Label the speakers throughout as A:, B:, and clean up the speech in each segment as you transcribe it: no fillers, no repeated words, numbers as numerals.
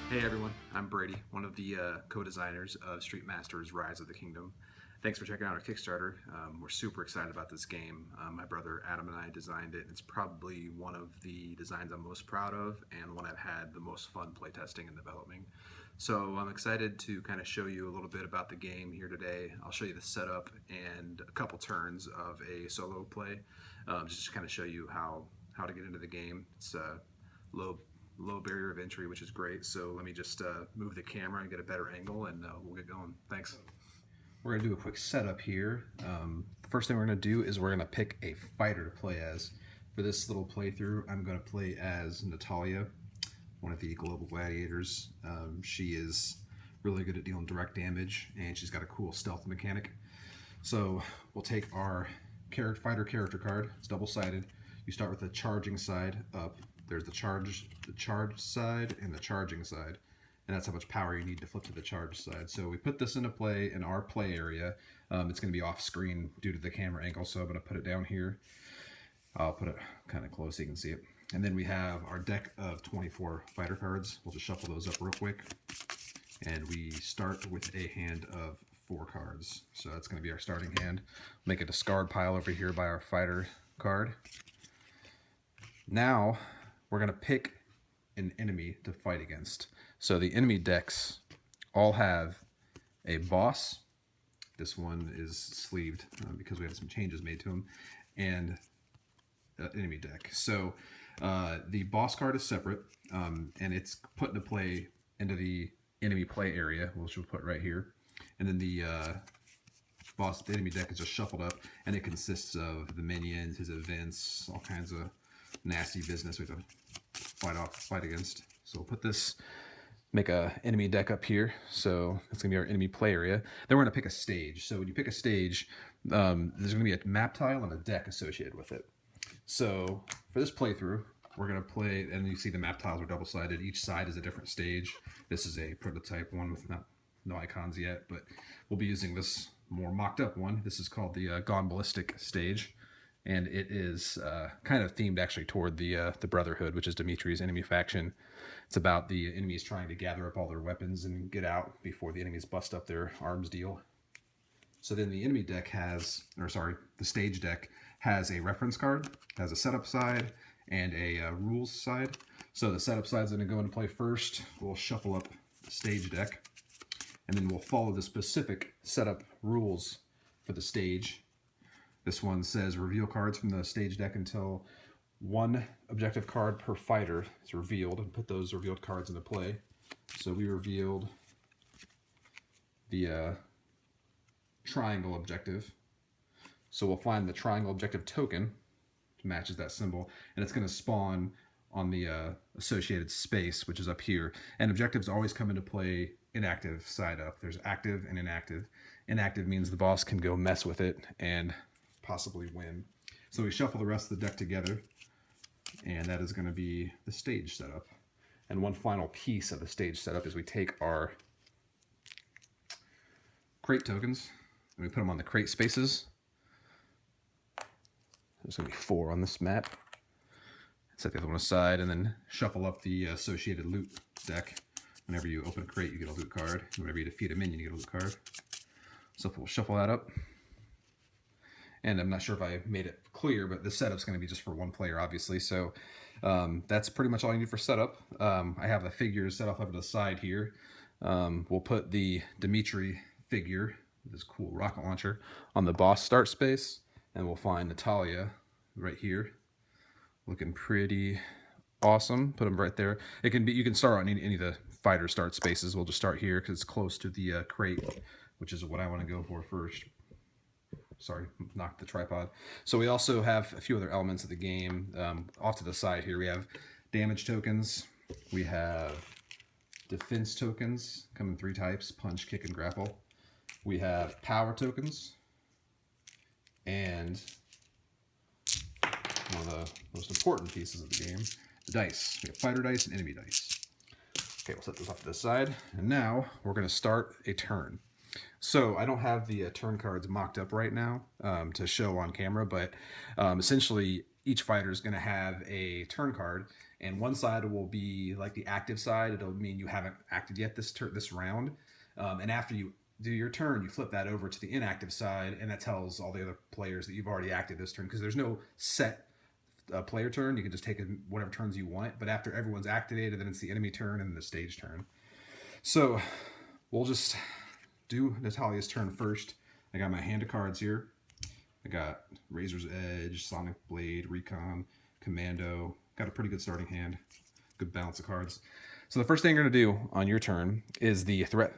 A: Hey everyone, I'm Brady, one of the co-designers of Streetmasters Rise of the Kingdom. Thanks for checking out our Kickstarter. We're super excited about this game. My brother Adam and I designed it. It's probably one of the designs I'm most proud of and one I've had the most fun playtesting and developing. So I'm excited to kind of show you a little bit about the game here today. I'll show you the setup and a couple turns of a solo play, just to kind of show you how to get into the game. It's low barrier of entry, which is great. So let me just move the camera and get a better angle, and we'll get going. Thanks. We're going to do a quick setup here. The first thing we're going to do is we're going to pick a fighter to play as. For this little playthrough, I'm going to play as Natalia, one of the global gladiators. She is really good at dealing direct damage, and she's got a cool stealth mechanic. So we'll take our fighter character card. It's double-sided. You start with the charging side up. There's the charge side and the charging side, and that's how much power you need to flip to the charge side. So we put this into play in our play area. It's going to be off screen due to the camera angle, so I'm going to put it down here. I'll put it kind of close so you can see it. And then we have our deck of 24 fighter cards. We'll just shuffle those up real quick. And we start with a hand of 4 cards. So that's going to be our starting hand. Make a discard pile over here by our fighter card. Now we're going to pick an enemy to fight against. So the enemy decks all have a boss. This one is sleeved because we had some changes made to them. And enemy deck. So the boss card is separate, and it's put into play into the enemy play area, which we'll put right here. And then the enemy deck is just shuffled up, and it consists of the minions, his events, all kinds of nasty business we have to fight against. So we'll put this, make a enemy deck up here. So that's gonna be our enemy play area. Then we're gonna pick a stage. So when you pick a stage, there's gonna be a map tile and a deck associated with it. So for this playthrough, we're gonna play, and you see the map tiles are double-sided. Each side is a different stage. This is a prototype one with no icons yet, but we'll be using this more mocked up one. This is called the Ballistic stage. And it is kind of themed actually toward the Brotherhood, which is Dimitri's enemy faction. It's about the enemies trying to gather up all their weapons and get out before the enemies bust up their arms deal. So then the enemy deck the stage deck has a reference card, has a setup side, and a rules side. So the setup side is going to go into play first. We'll shuffle up the stage deck, and then we'll follow the specific setup rules for the stage. This one says reveal cards from the stage deck until 1 objective card per fighter is revealed, and put those revealed cards into play. So we revealed the triangle objective. So we'll find the triangle objective token, which matches that symbol, and it's going to spawn on the associated space, which is up here. And objectives always come into play inactive side up. There's active and inactive. Inactive means the boss can go mess with it and possibly win. So we shuffle the rest of the deck together, and that is going to be the stage setup. And one final piece of the stage setup is we take our crate tokens and we put them on the crate spaces. There's going to be 4 on this map. Set the other one aside, and then shuffle up the associated loot deck. Whenever you open a crate, you get a loot card. Whenever you defeat a minion, you get a loot card. So we'll shuffle that up. And I'm not sure if I made it clear, but the setup's going to be just for 1 player, obviously. So that's pretty much all you need for setup. I have the figures set off over to the side here. We'll put the Dimitri figure, this cool rocket launcher, on the boss start space. And we'll find Natalia right here, looking pretty awesome. Put them right there. It can be, you can start on any of the fighter start spaces. We'll just start here because it's close to the crate, which is what I want to go for first. Sorry, knocked the tripod. So we also have a few other elements of the game. Off to the side here, we have damage tokens. We have defense tokens, come in 3 types: punch, kick, and grapple. We have power tokens. And one of the most important pieces of the game, the dice. We have fighter dice and enemy dice. Okay, we'll set this off to the side. And now we're going to start a turn. So I don't have the turn cards mocked up right now to show on camera, but essentially each fighter is going to have a turn card, and one side will be like the active side. It'll mean you haven't acted yet this round, and after you do your turn, you flip that over to the inactive side, and that tells all the other players that you've already acted this turn, because there's no set player turn. You can just take whatever turns you want, but after everyone's activated, then it's the enemy turn and the stage turn. So we'll just do Natalia's turn first. I got my hand of cards here. I got Razor's Edge, Sonic Blade, Recon, Commando. Got a pretty good starting hand. Good balance of cards. So the first thing you're going to do on your turn is the threat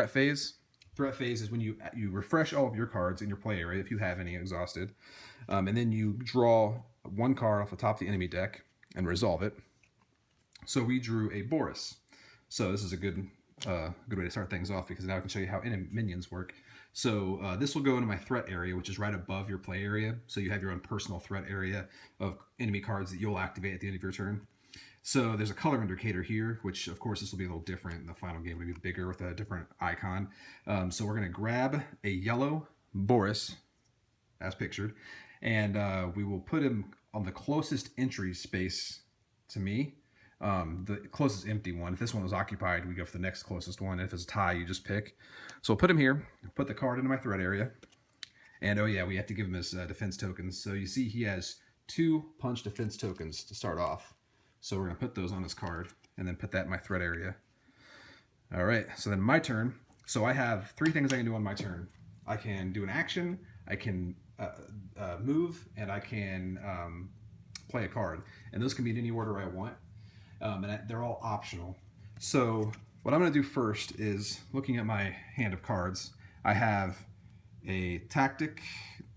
A: phase. Threat phase is when you refresh all of your cards in your play area, if you have any exhausted, and then you draw one card off the top of the enemy deck and resolve it. So we drew a Boris. So this is a good way to start things off, because now I can show you how minions work. So this will go into my threat area, which is right above your play area. So you have your own personal threat area of enemy cards that you'll activate at the end of your turn. So there's a color indicator here, which of course this will be a little different. The final game will be bigger with a different icon. So we're going to grab a yellow Boris, as pictured, and we will put him on the closest entry space to me. The closest empty one. If this one was occupied, we go for the next closest one. If it's a tie, you just pick. So we'll put him here, put the card into my threat area, and oh yeah, we have to give him his defense tokens. So you see he has 2 punch defense tokens to start off. So we're going to put those on his card and then put that in my threat area. All right, so then my turn. So I have 3 things I can do on my turn. I can do an action, I can move, and I can play a card. And those can be in any order I want. And they're all optional. So what I'm going to do first is, looking at my hand of cards, I have a tactic,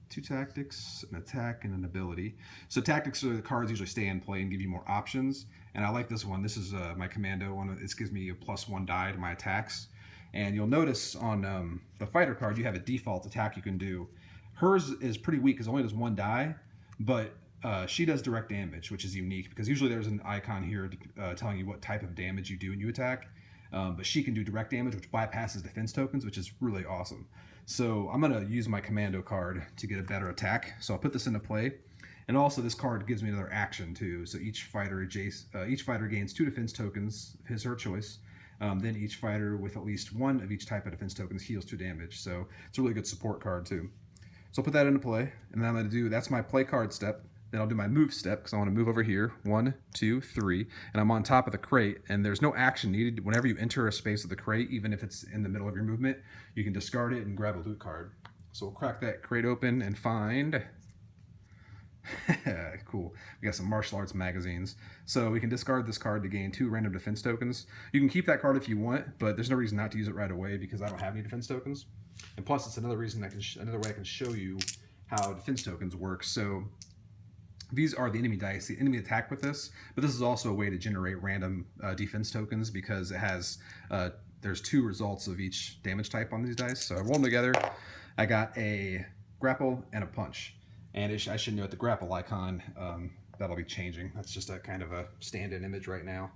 A: 2 tactics, an attack, and an ability. So tactics are the cards usually stay in play and give you more options. And I like this one. This is my commando one. This gives me a +1 die to my attacks. And you'll notice on the fighter card, you have a default attack you can do. Hers is pretty weak because it only does 1 die, but she does direct damage, which is unique because usually there's an icon here telling you what type of damage you do when you attack. But she can do direct damage, which bypasses defense tokens, which is really awesome. So I'm going to use my commando card to get a better attack. So I'll put this into play. And also this card gives me another action too. So each fighter gains 2 defense tokens, his or her choice. Then each fighter with at least 1 of each type of defense tokens heals 2 damage. So it's a really good support card too. So I'll put that into play. And then I'm going to do, that's my play card step. Then I'll do my move step because I want to move over here. 1, 2, 3. And I'm on top of the crate, and there's no action needed. Whenever you enter a space of the crate, even if it's in the middle of your movement, you can discard it and grab a loot card. So we'll crack that crate open and find... Cool. We got some martial arts magazines. So we can discard this card to gain 2 random defense tokens. You can keep that card if you want, but there's no reason not to use it right away because I don't have any defense tokens. And plus, it's another reason another way I can show you how defense tokens work. So these are the enemy dice. The enemy attack with this, but this is also a way to generate random defense tokens because it has there's 2 results of each damage type on these dice. So I roll them together. I got a grapple and a punch. And I should note the grapple icon, that'll be changing. That's just a kind of a stand-in image right now.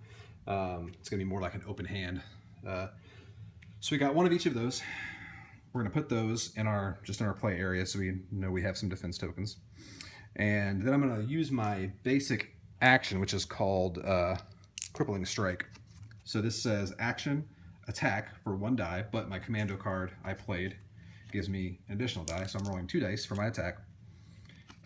A: It's gonna be more like an open hand. So we got 1 of each of those. We're gonna put those in our play area so we know we have some defense tokens. And then I'm gonna use my basic action, which is called Crippling Strike. So this says action, attack for 1 die, but my commando card I played gives me an additional die, so I'm rolling 2 dice for my attack.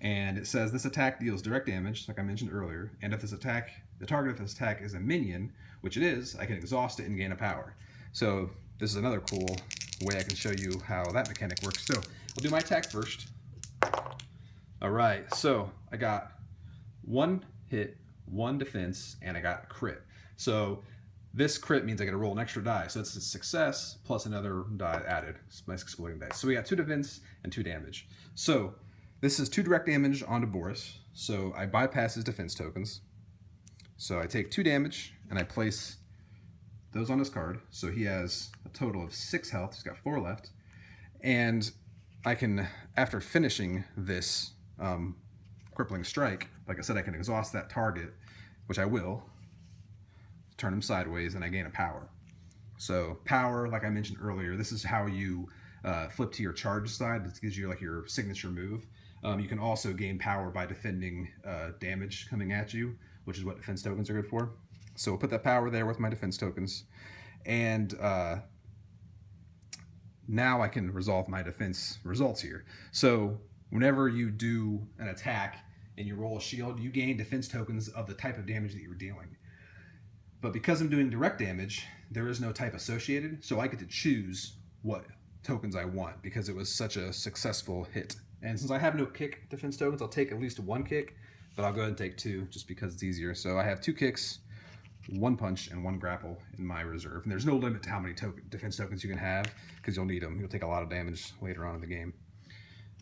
A: And it says this attack deals direct damage, like I mentioned earlier, and if the target of this attack is a minion, which it is, I can exhaust it and gain a power. So this is another cool way I can show you how that mechanic works. So I'll do my attack first. All right, so I got 1 hit, 1 defense, and I got a crit. So this crit means I get to roll an extra die. So it's a success plus another die added. It's nice exploding dice. So we got 2 defense and 2 damage. So this is 2 direct damage onto Boris. So I bypass his defense tokens. So I take 2 damage and I place those on his card. So he has a total of 6 health. He's got 4 left. And I can, after finishing this Crippling Strike, like I said, I can exhaust that target, which I will, turn him sideways, and I gain a power. So power, like I mentioned earlier, this is how you flip to your charge side. This gives you like your signature move. You can also gain power by defending damage coming at you, which is what defense tokens are good for. So we'll put that power there with my defense tokens. And now I can resolve my defense results here. So whenever you do an attack and you roll a shield, you gain defense tokens of the type of damage that you're dealing. But because I'm doing direct damage, there is no type associated, so I get to choose what tokens I want because it was such a successful hit. And since I have no kick defense tokens, I'll take at least one kick, but I'll go ahead and take two just because it's easier. So I have 2 kicks, 1 punch, and 1 grapple in my reserve. And there's no limit to how many defense tokens you can have because you'll need them. You'll take a lot of damage later on in the game.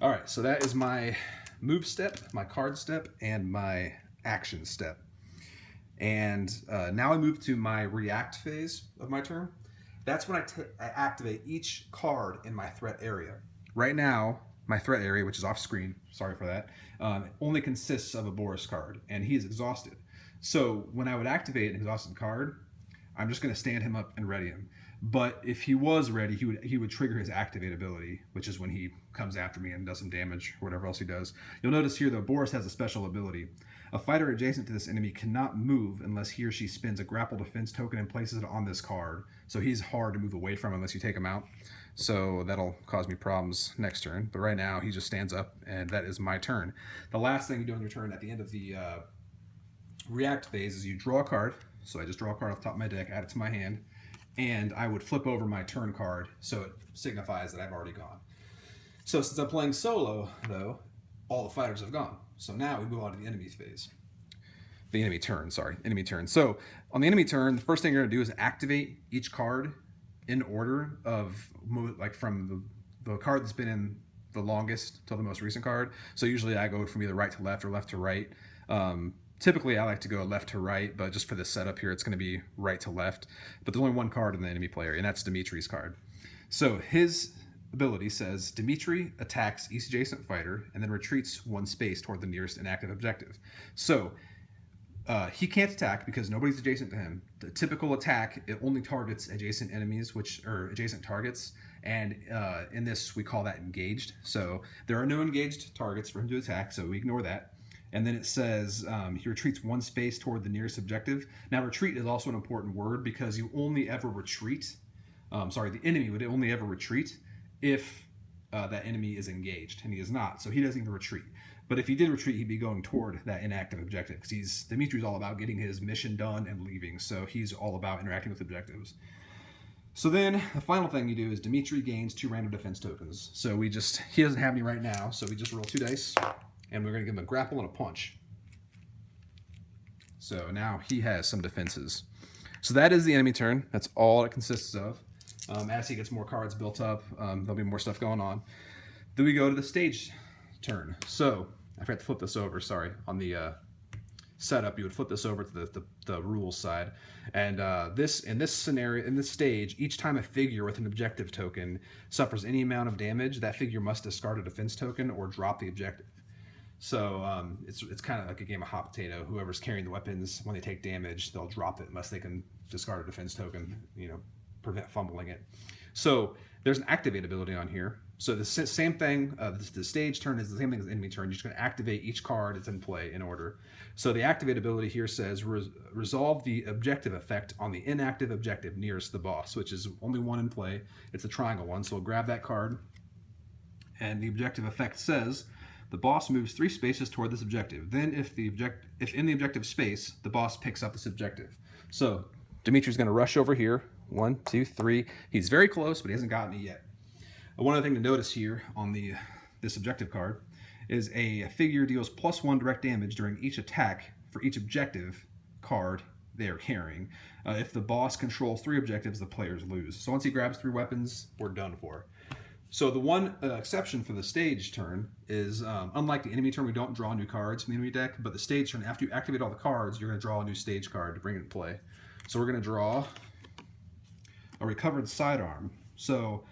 A: All right, so that is my move step, my card step, and my action step. And now I move to my react phase of my turn. That's when I activate each card in my threat area. Right now, my threat area, which is off screen, sorry for that, only consists of a Boris card, and he is exhausted. So when I would activate an exhausted card, I'm just going to stand him up and ready him. But if he was ready, he would trigger his activate ability, which is when he comes after me and does some damage or whatever else he does. You'll notice here, though, Boris has a special ability. A fighter adjacent to this enemy cannot move unless he or she spends a grapple defense token and places it on this card. So he's hard to move away from unless you take him out. So that'll cause me problems next turn. But right now, he just stands up, and that is my turn. The last thing you do on your turn at the end of the react phase is you draw a card. So I just draw a card off the top of my deck, add it to my hand, and I would flip over my turn card so it signifies that I've already gone. So since I'm playing solo, though, all the fighters have gone. So now we move on to the enemy's phase. The enemy turn, sorry, enemy turn. So on the enemy turn, the first thing you're gonna do is activate each card in order of, like from the card that's been in the longest to the most recent card. So usually I go from either right to left or left to right. Typically I like to go left to right, but just for this setup here, it's gonna be right to left. But there's only one card in the enemy player, and that's Dimitri's card. So his ability says Dimitri attacks each adjacent fighter and then retreats 1 space toward the nearest inactive objective. So he can't attack because nobody's adjacent to him. The typical attack, it only targets adjacent enemies, or adjacent targets, and in this we call that engaged. So there are no engaged targets for him to attack, so we ignore that. And then it says he retreats 1 space toward the nearest objective. Now retreat is also an important word because you only ever retreat, the enemy would only ever retreat if that enemy is engaged, and he is not, so he doesn't even retreat. But if he did retreat, he'd be going toward that inactive objective because Dimitri's all about getting his mission done and leaving, so he's all about interacting with objectives. So then the final thing you do is Dimitri gains 2 random defense tokens. So he doesn't have any right now, so we just roll 2 dice, and we're going to give him a grapple and a punch. So now he has some defenses. So that is the enemy turn. That's all it consists of. As he gets more cards built up, there'll be more stuff going on. Then we go to the stage turn. So I forgot to flip this over, sorry. On the setup, you would flip this over to the rules side. And in this scenario, in this stage, each time a figure with an objective token suffers any amount of damage, that figure must discard a defense token or drop the objective. So it's kind of like a game of hot potato. Whoever's carrying the weapons, when they take damage, they'll drop it unless they can discard a defense token, prevent fumbling it. So there's an activate ability on here. So the same thing, the stage turn is the same thing as the enemy turn. You're just going to activate each card that's in play in order. So the activate ability here says resolve the objective effect on the inactive objective nearest the boss, which is only one in play. It's a triangle one. So we'll grab that card, and the objective effect says the boss moves 3 spaces toward this objective. Then if in the objective space, the boss picks up this objective. So Dimitri's going to rush over here. 1, 2, 3. He's very close, but he hasn't gotten it yet. One other thing to notice here on this objective card is a figure deals +1 direct damage during each attack for each objective card they are carrying. If the boss controls 3 objectives, the players lose. So once he grabs 3 weapons, we're done for. So the one exception for the stage turn is, unlike the enemy turn, we don't draw new cards from the enemy deck, but the stage turn, after you activate all the cards, you're going to draw a new stage card to bring it in play. So we're going to draw a recovered sidearm. So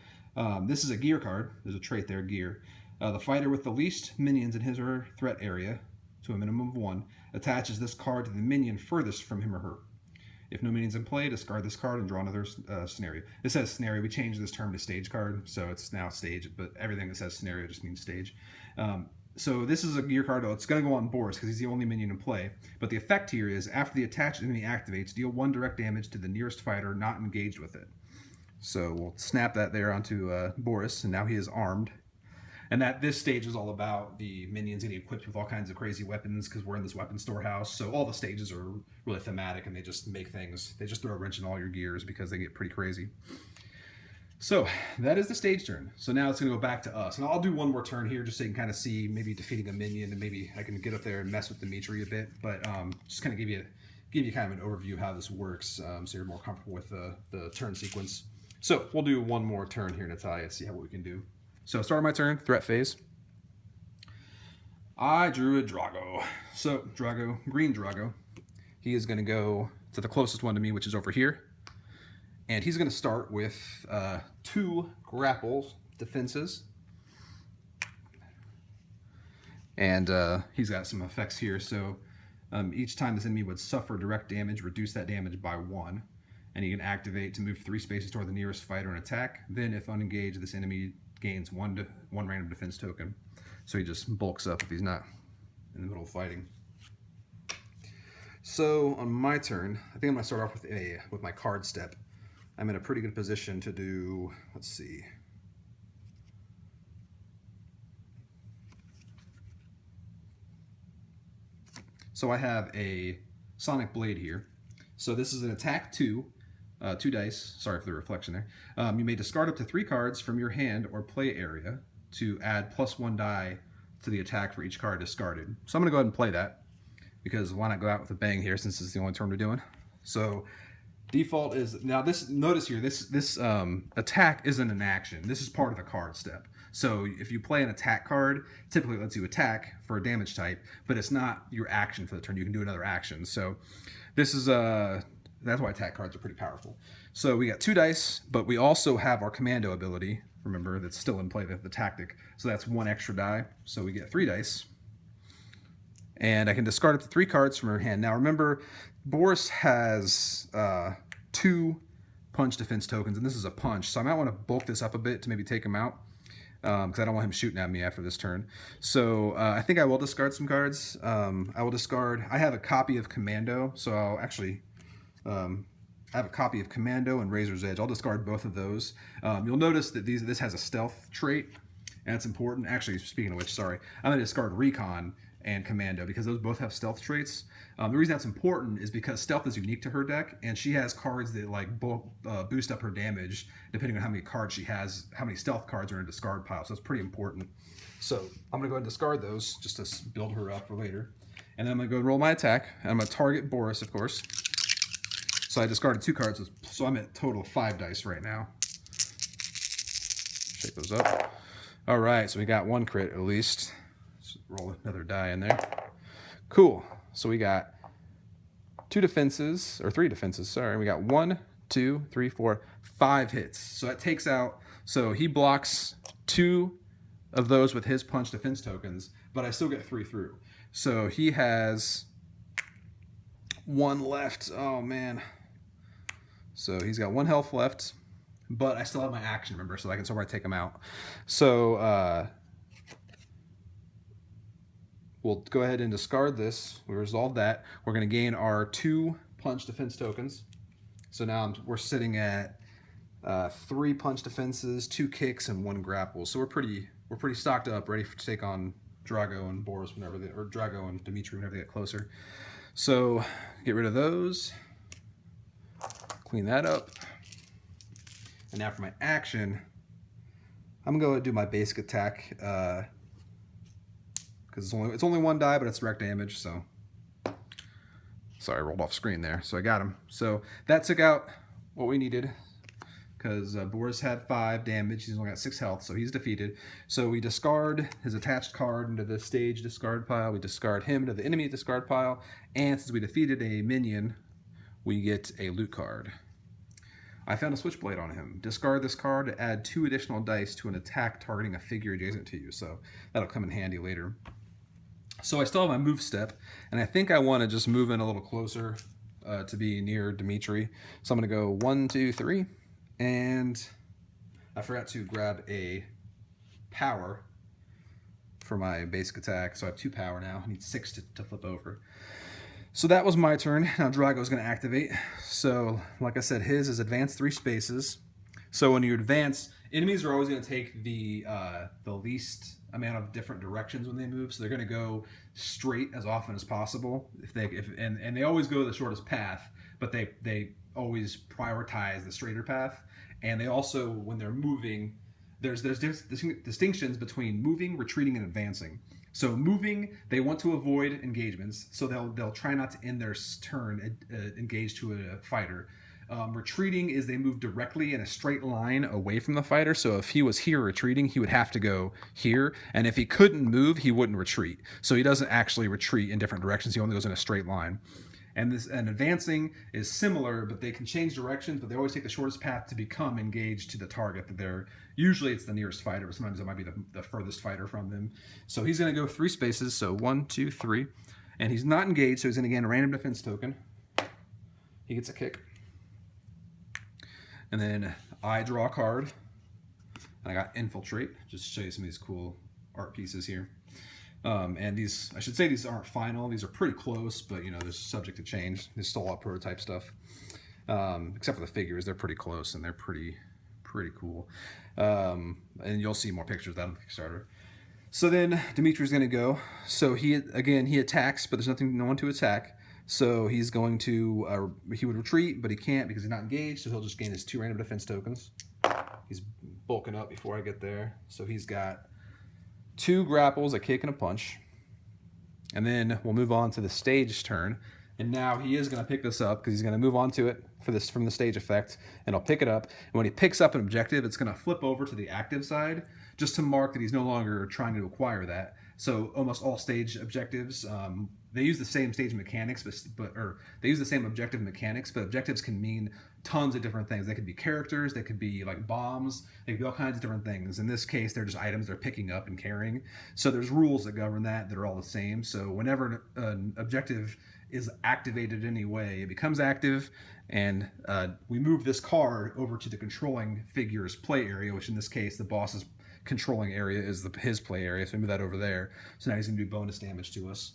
A: this is a gear card. There's a trait there, gear. The fighter with the least minions in his or her threat area, to a minimum of 1, attaches this card to the minion furthest from him or her. If no minions in play, discard this card and draw another scenario. This says scenario. We changed this term to stage card, so it's now stage, but everything that says scenario just means stage. So this is a gear card. It's going to go on Boris because he's the only minion in play. But the effect here is after the attached enemy activates, deal 1 direct damage to the nearest fighter not engaged with it. So we'll snap that there onto Boris, and now he is armed. And this stage is all about the minions getting equipped with all kinds of crazy weapons because we're in this weapon storehouse. So all the stages are really thematic, and they just make things. They just throw a wrench in all your gears because they get pretty crazy. So that is the stage turn. So now it's going to go back to us. And I'll do one more turn here just so you can kind of see maybe defeating a minion, and maybe I can get up there and mess with Dimitri a bit. But just kind of give you kind of an overview of how this works so you're more comfortable with the turn sequence. So we'll do one more turn here, Natalia, see what we can do. So start my turn, threat phase. I drew a Drago. So Drago, green Drago. He is going to go to the closest one to me, which is over here. And he's going to start with 2 grapple defenses. And he's got some effects here. So each time this enemy would suffer direct damage, reduce that damage by 1. And you can activate to move 3 spaces toward the nearest fighter and attack. Then if unengaged, this enemy gains 1 random defense token. So he just bulks up if he's not in the middle of fighting. So on my turn, I think I'm going to start off with my card step. I'm in a pretty good position to do, let's see. So I have a Sonic Blade here. So this is an attack 2, 2 dice. Sorry for the reflection there. You may discard up to 3 cards from your hand or play area to add +1 die to the attack for each card discarded. So I'm going to go ahead and play that because why not go out with a bang here since it's the only turn we're doing. So default is, now this, notice here, this attack isn't an action. This is part of the card step. So if you play an attack card, typically it lets you attack for a damage type, but it's not your action for the turn. You can do another action. So this is, that's why attack cards are pretty powerful. So we got 2 dice, but we also have our commando ability. Remember, that's still in play, the tactic. So that's 1 extra die. So we get 3 dice. And I can discard up to 3 cards from her hand. Now remember, Boris has 2 punch defense tokens, and this is a punch. So I might want to bulk this up a bit to maybe take him out, because I don't want him shooting at me after this turn. So I think I will discard some cards. I will discard, I have a copy of Commando, so I'll actually, I have a copy of Commando and Razor's Edge. I'll discard both of those. You'll notice that this has a stealth trait, and that's important. Actually, speaking of which, sorry, I'm going to discard Recon and Commando because those both have stealth traits. The reason that's important is because stealth is unique to her deck, and she has cards that like boost up her damage depending on how many cards she has, how many stealth cards are in a discard pile. So it's pretty important. So I'm gonna go ahead and discard those just to build her up for later. And then I'm gonna go roll my attack. And I'm gonna target Boris, of course. So I discarded 2 cards, so I'm at a total of 5 dice right now. Shake those up. All right, so we got 1 crit at least. Let's roll another die in there. Cool. So we got 2 defenses, or 3 defenses, sorry. We got 1, 2, 3, 4, 5 hits. So that takes out, so he blocks 2 of those with his punch defense tokens, but I still get 3 through. So he has 1 left. Oh man. So he's got 1 health left, but I still have my action, remember, so I can somewhere take him out. So we'll go ahead and discard this. We resolve that. We're going to gain our 2 punch defense tokens. So now we're sitting at 3 punch defenses, 2 kicks, and 1 grapple. So we're pretty stocked up, ready to take on Drago and Boris whenever they, or Drago and Dimitri whenever they get closer. So get rid of those. Clean that up. And now for my action, I'm going to do my basic attack. Because it's only 1 die, but it's direct damage, so. Sorry, I rolled off screen there. So I got him. So that took out what we needed, because Boris had 5 damage. He's only got 6 health, so he's defeated. So we discard his attached card into the stage discard pile. We discard him into the enemy discard pile. And since we defeated a minion, we get a loot card. I found a switchblade on him. Discard this card to add 2 additional dice to an attack targeting a figure adjacent to you. So that'll come in handy later. So I still have my move step, and I think I want to just move in a little closer to be near Dimitri. So I'm going to go 1, 2, 3, and I forgot to grab a power for my basic attack. So I have 2 power now. I need 6 to flip over. So that was my turn. Now Drago's going to activate. So like I said, his is advance 3 spaces. So when you advance, enemies are always going to take the least amount of different directions when they move. So they're going to go straight as often as possible. And they always go the shortest path, but they always prioritize the straighter path. And they also, when they're moving, there's distinctions between moving, retreating, and advancing. So moving, they want to avoid engagements, so they'll try not to end their turn engaged to a fighter. Retreating is they move directly in a straight line away from the fighter. So if he was here retreating, he would have to go here. And if he couldn't move, he wouldn't retreat. So he doesn't actually retreat in different directions. He only goes in a straight line. And advancing is similar, but they can change directions, but they always take the shortest path to become engaged to the target that they're, usually it's the nearest fighter, but sometimes it might be the furthest fighter from them. So he's going to go 3 spaces, so 1, 2, 3. And he's not engaged, so he's going to gain a random defense token. He gets a kick. And then I draw a card. And I got Infiltrate, just to show you some of these cool art pieces here. And these, I should say these aren't final. These are pretty close, but you know, they're subject to change. This is all prototype stuff. Except for the figures, they're pretty close and they're pretty cool. And you'll see more pictures of that on the Kickstarter. So then Dimitri's going to go. So he attacks, but there's no one to attack. So he's going to, he would retreat, but he can't because he's not engaged. So he'll just gain his 2 random defense tokens. He's bulking up before I get there. So he's got 2 grapples, a kick, and a punch. And then we'll move on to the stage turn. And now he is going to pick this up because he's going to move on to it from the stage effect. And I'll pick it up. And when he picks up an objective, it's going to flip over to the active side just to mark that he's no longer trying to acquire that. So almost all stage objectives, they use the same stage mechanics, or they use the same objective mechanics, but objectives can mean tons of different things. They could be characters, they could be like bombs, they could be all kinds of different things. In this case, they're just items they're picking up and carrying. So there's rules that govern that are all the same. So whenever an objective is activated in any way, it becomes active, and we move this card over to the controlling figure's play area, which in this case, the boss's controlling area is his play area, so we move that over there. So now he's going to do bonus damage to us.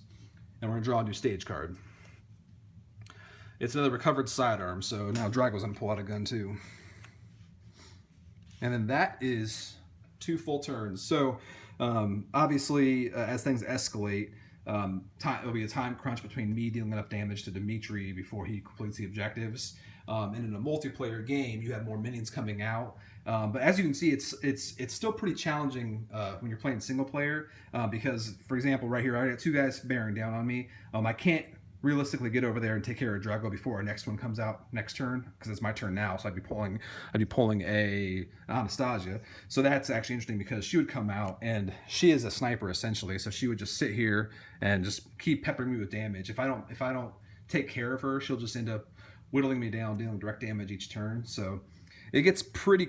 A: And we're going to draw a new stage card. It's another recovered sidearm, so now Drago's going to pull out a gun too. And then that is 2 full turns. So obviously, as things escalate, it'll be a time crunch between me dealing enough damage to Dimitri before he completes the objectives. And in a multiplayer game, you have more minions coming out. But as you can see, it's still pretty challenging when you're playing single player because, for example, right here, I got 2 guys bearing down on me. I can't realistically get over there and take care of Drago before our next one comes out next turn because it's my turn now. So I'd be pulling a Anastasia. So that's actually interesting because she would come out and she is a sniper essentially. So she would just sit here and just keep peppering me with damage. If I don't take care of her, she'll just end up whittling me down, dealing direct damage each turn. So it gets pretty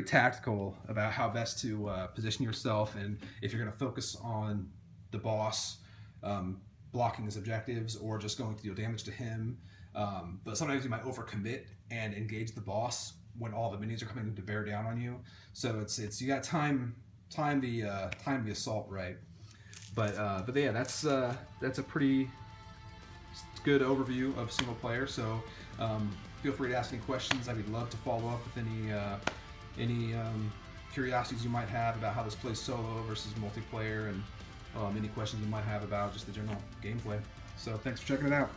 A: tactical about how best to position yourself, and if you're going to focus on the boss blocking his objectives or just going to deal damage to him. But sometimes you might overcommit and engage the boss when all the minions are coming to bear down on you. So it's you got time the assault right. But yeah, that's a pretty good overview of single player. So feel free to ask any questions. I would love to follow up with any curiosities you might have about how this plays solo versus multiplayer, and any questions you might have about just the general gameplay. So thanks for checking it out.